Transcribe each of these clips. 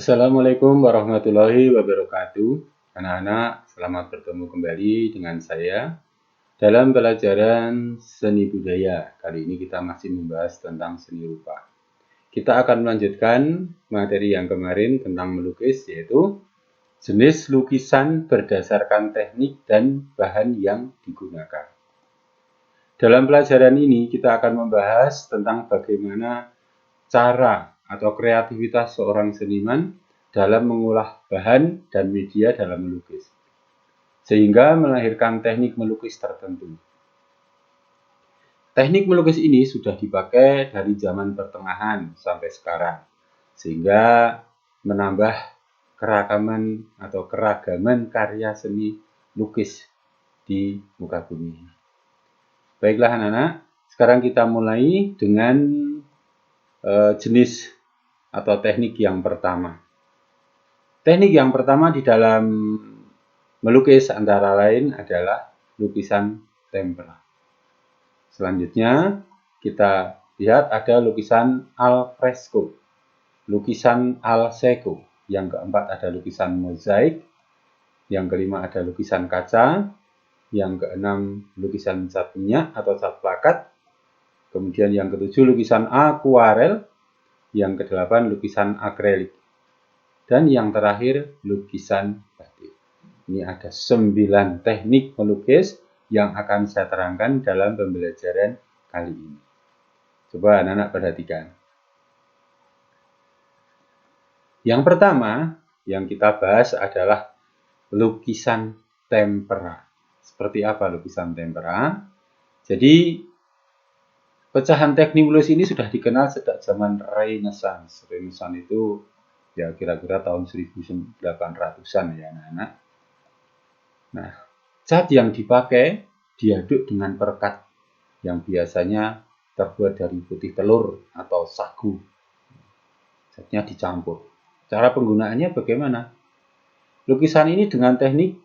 Assalamualaikum warahmatullahi wabarakatuh. Anak-anak, selamat bertemu kembali dengan saya dalam pelajaran seni budaya. Kali ini kita masih membahas tentang seni rupa. Kita akan melanjutkan materi yang kemarin tentang melukis, yaitu jenis lukisan berdasarkan teknik dan bahan yang digunakan. Dalam pelajaran ini kita akan membahas tentang bagaimana cara atau kreativitas seorang seniman dalam mengolah bahan dan media dalam melukis, sehingga melahirkan teknik melukis tertentu. Teknik melukis ini sudah dipakai dari zaman pertengahan sampai sekarang, sehingga menambah keragaman karya seni lukis di muka bumi. Baiklah anak-anak, sekarang kita mulai dengan jenis atau teknik yang pertama. Teknik yang pertama di dalam melukis antara lain adalah lukisan tempera. Selanjutnya kita lihat ada lukisan al fresco, lukisan al secco, yang keempat ada lukisan mozaik, yang kelima ada lukisan kaca, yang keenam lukisan cat minyak atau cat plakat, kemudian yang ketujuh lukisan akuarel, yang kedelapan lukisan akrilik, dan yang terakhir lukisan batik. Ini ada 9 teknik melukis yang akan saya terangkan dalam pembelajaran kali ini. Coba anak-anak perhatikan. Yang pertama yang kita bahas adalah lukisan tempera. Seperti apa lukisan tempera? Jadi pecahan teknik melukis ini sudah dikenal sejak zaman Renaissance. Renaissance itu ya kira-kira tahun 1800-an ya anak-anak. Nah, cat yang dipakai diaduk dengan perekat yang biasanya terbuat dari putih telur atau sagu. Catnya dicampur. Cara penggunaannya bagaimana? Lukisan ini dengan teknik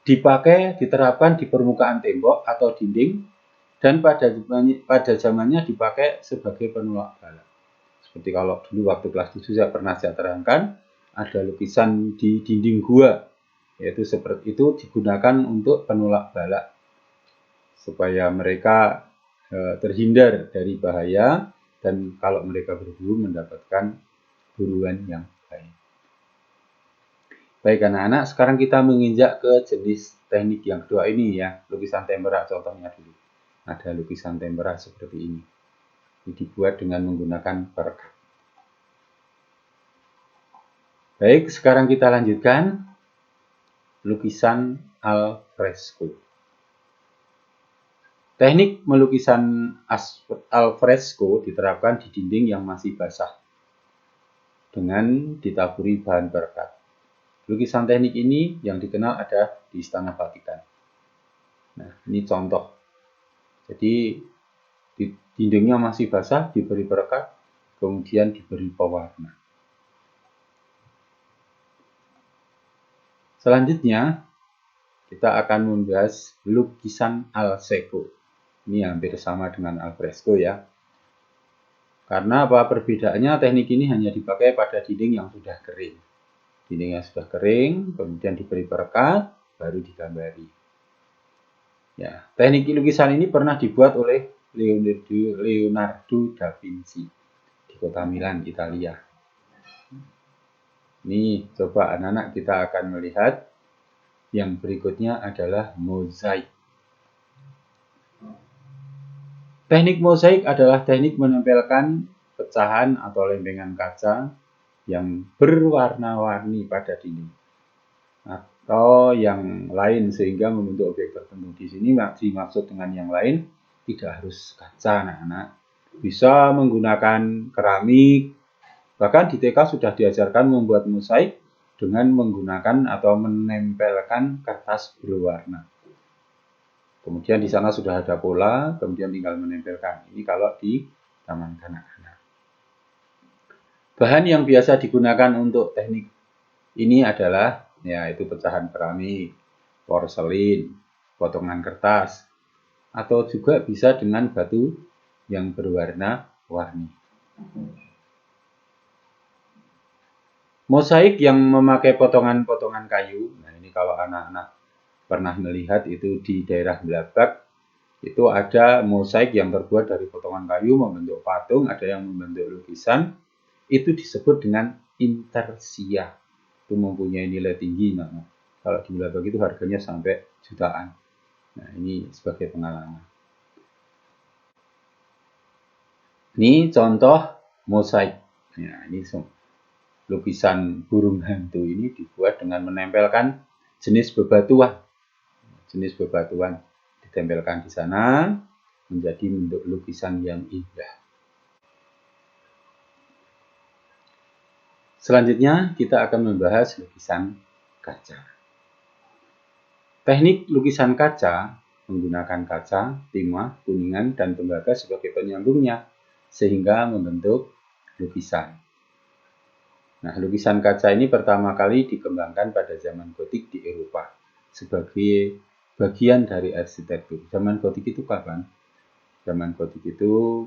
diterapkan di permukaan tembok atau dinding, dan pada zamannya dipakai sebagai penolak bala. Seperti kalau dulu waktu kelas 7 saya terangkan, ada lukisan di dinding gua, yaitu seperti itu digunakan untuk penolak bala, supaya mereka terhindar dari bahaya, dan kalau mereka berburu mendapatkan buruan yang baik. Baik anak-anak, sekarang kita menginjak ke jenis teknik yang kedua ini ya, lukisan tempera contohnya dulu. Ada lukisan tempera seperti ini. Ini dibuat dengan menggunakan perekat. Baik, sekarang kita lanjutkan lukisan al fresco. Teknik melukisan al fresco diterapkan di dinding yang masih basah dengan ditaburi bahan perekat. Lukisan teknik ini yang dikenal ada di Istana Vatikan. Nah, ini contoh. Jadi dindingnya masih basah, diberi perekat, kemudian diberi pewarna. Selanjutnya, kita akan membahas lukisan al secco. Ini hampir sama dengan al fresco ya. Karena apa perbedaannya? Teknik ini hanya dipakai pada dinding yang sudah kering. Dinding yang sudah kering, kemudian diberi perekat, baru digambari. Ya, teknik lukisan ini pernah dibuat oleh Leonardo da Vinci di kota Milan, Italia. Nih, coba anak-anak kita akan melihat yang berikutnya adalah mozaik. Teknik mozaik adalah teknik menempelkan pecahan atau lempengan kaca yang berwarna-warni pada dinding atau yang lain sehingga membentuk objek tertentu. Di sini dimaksud dengan yang lain tidak harus kaca anak-anak. Bisa menggunakan keramik. Bahkan di TK sudah diajarkan membuat mozaik dengan menggunakan atau menempelkan kertas berwarna. Kemudian di sana sudah ada pola, kemudian tinggal menempelkan. Ini kalau di taman kanak-kanak. Bahan yang biasa digunakan untuk teknik ini adalah yaitu pecahan keramik, porselin, potongan kertas, atau juga bisa dengan batu yang berwarna-warni. Mosaik yang memakai potongan-potongan kayu, nah ini kalau anak-anak pernah melihat itu di daerah Blabag, itu ada mosaik yang terbuat dari potongan kayu membentuk patung, ada yang membentuk lukisan, itu disebut dengan intarsia. Itu mempunyai nilai tinggi. Nah, kalau di Blabag itu harganya sampai jutaan. Nah, ini sebagai pengalaman. Ini contoh mosaik. Nah, ini lukisan burung hantu ini dibuat dengan menempelkan jenis bebatuan. Jenis bebatuan ditempelkan di sana menjadi bentuk lukisan yang indah. Selanjutnya kita akan membahas lukisan kaca. Teknik lukisan kaca menggunakan kaca, timah, kuningan, dan tembaga sebagai penyambungnya sehingga membentuk lukisan. Nah, lukisan kaca ini pertama kali dikembangkan pada zaman Gotik di Eropa sebagai bagian dari arsitektur. Zaman Gotik itu kapan? Zaman Gotik itu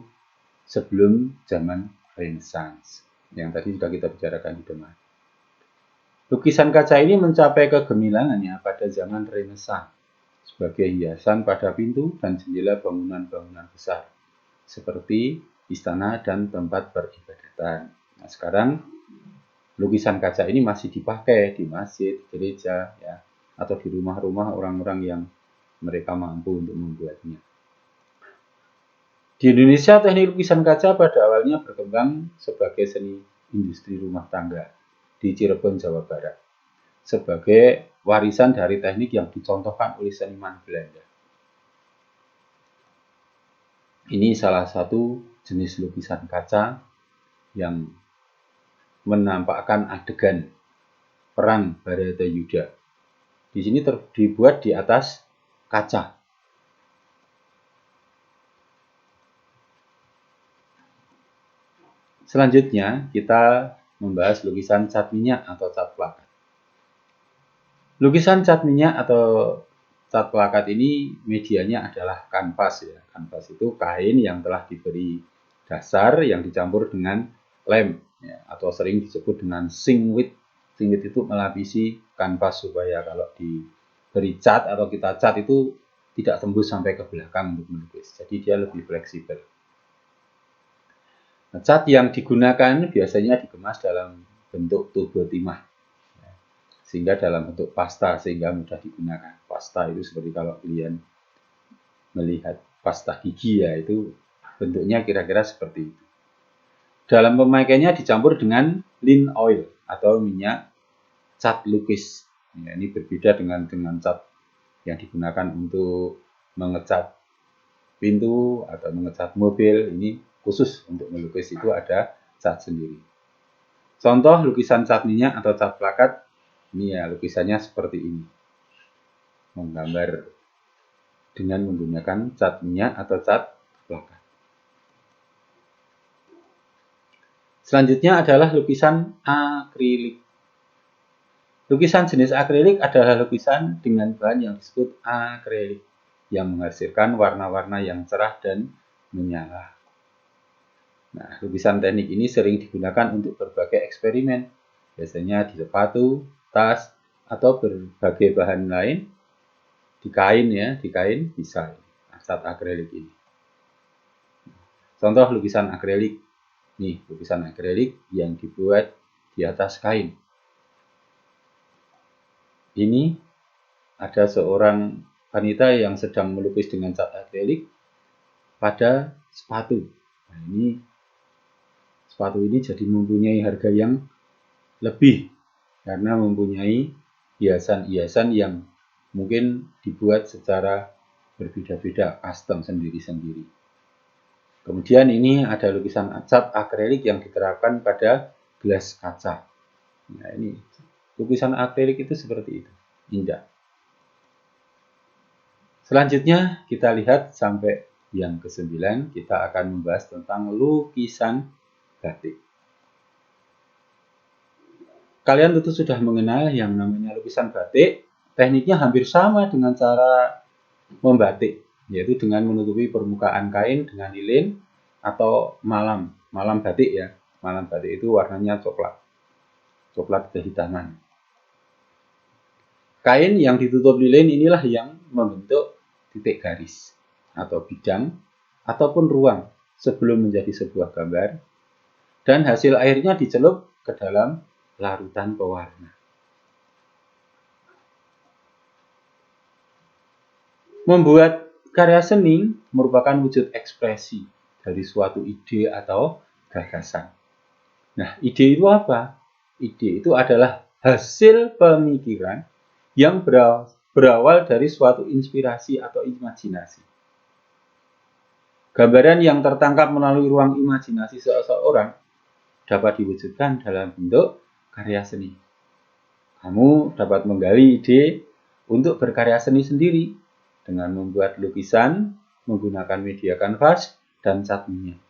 sebelum zaman Renaissance, yang tadi sudah kita bicarakan di depan. Lukisan kaca ini mencapai kegemilangannya pada zaman Renaissance sebagai hiasan pada pintu dan jendela bangunan-bangunan besar seperti istana dan tempat peribadatan. Nah, sekarang lukisan kaca ini masih dipakai di masjid, gereja, ya, atau di rumah-rumah orang-orang yang mereka mampu untuk membuatnya. Di Indonesia, teknik lukisan kaca pada awalnya berkembang sebagai seni industri rumah tangga di Cirebon, Jawa Barat, sebagai warisan dari teknik yang dicontohkan oleh seniman Belanda. Ini salah satu jenis lukisan kaca yang menampakkan adegan perang Baratayuda. Di sini dibuat di atas kaca. Selanjutnya kita membahas lukisan cat minyak atau cat plakat. Lukisan cat minyak atau cat plakat ini medianya adalah kanvas ya. Kanvas itu kain yang telah diberi dasar yang dicampur dengan lem ya, atau sering disebut dengan singwit. Singwit itu melapisi kanvas supaya kalau diberi cat atau kita cat itu tidak tembus sampai ke belakang untuk melukis. Jadi dia lebih fleksibel. Nah, cat yang digunakan biasanya dikemas dalam bentuk tubuh timah, sehingga dalam bentuk pasta, sehingga mudah digunakan. Pasta itu seperti kalau kalian melihat pasta gigi ya, itu bentuknya kira-kira seperti itu. Dalam pemakaiannya dicampur dengan lin oil atau minyak cat lukis. Ya, ini berbeda dengan cat yang digunakan untuk mengecat pintu atau mengecat mobil. Ini khusus untuk melukis itu ada cat sendiri. Contoh lukisan cat minyak atau cat plakat, ini ya lukisannya seperti ini. Menggambar dengan menggunakan cat minyak atau cat plakat. Selanjutnya adalah lukisan akrilik. Lukisan jenis akrilik adalah lukisan dengan bahan yang disebut akrilik yang menghasilkan warna-warna yang cerah dan menyala. Nah, lukisan teknik ini sering digunakan untuk berbagai eksperimen, biasanya di sepatu, tas, atau berbagai bahan lain. Di kain ya, di kain bisa cat akrilik ini. Contoh lukisan akrilik, nih lukisan akrilik yang dibuat di atas kain. Ini ada seorang wanita yang sedang melukis dengan cat akrilik pada sepatu. Nah, ini sepatu ini jadi mempunyai harga yang lebih karena mempunyai hiasan-hiasan yang mungkin dibuat secara berbeda-beda, custom sendiri-sendiri. Kemudian ini ada lukisan cat akrilik yang diterapkan pada gelas kaca. Nah, ini lukisan akrilik itu seperti itu, indah. Selanjutnya kita lihat sampai yang ke-9, kita akan membahas tentang lukisan batik. Kalian tentu sudah mengenal yang namanya lukisan batik. Tekniknya hampir sama dengan cara membatik, yaitu dengan menutupi permukaan kain dengan lilin atau malam batik ya. Malam batik itu warnanya coklat coklat kehitaman. Kain yang ditutup lilin inilah yang membentuk titik garis atau bidang ataupun ruang sebelum menjadi sebuah gambar, dan hasil akhirnya dicelup ke dalam larutan pewarna. Membuat karya seni merupakan wujud ekspresi dari suatu ide atau gagasan. Nah, ide itu apa? Ide itu adalah hasil pemikiran yang berawal dari suatu inspirasi atau imajinasi. Gambaran yang tertangkap melalui ruang imajinasi seseorang dapat diwujudkan dalam bentuk karya seni. Kamu dapat menggali ide untuk berkarya seni sendiri dengan membuat lukisan menggunakan media kanvas dan cat minyak.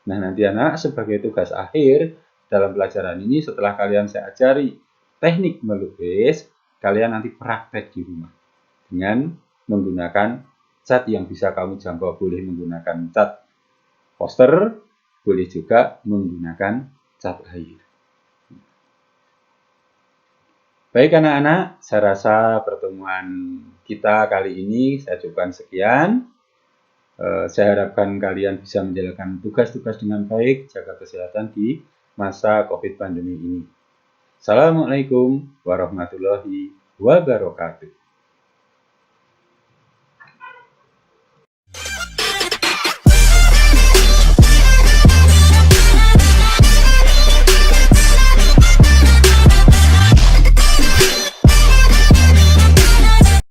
Nah, nanti anak sebagai tugas akhir dalam pelajaran ini, setelah kalian saya ajari teknik melukis, kalian nanti praktek di rumah dengan menggunakan cat yang bisa kamu jangkau. Boleh menggunakan cat poster, boleh juga menggunakan cat air. Baik anak-anak, saya rasa pertemuan kita kali ini saya cukupkan sekian. Saya harapkan kalian bisa menjalankan tugas-tugas dengan baik, jaga kesehatan di masa COVID pandemi ini. Assalamualaikum warahmatullahi wabarakatuh.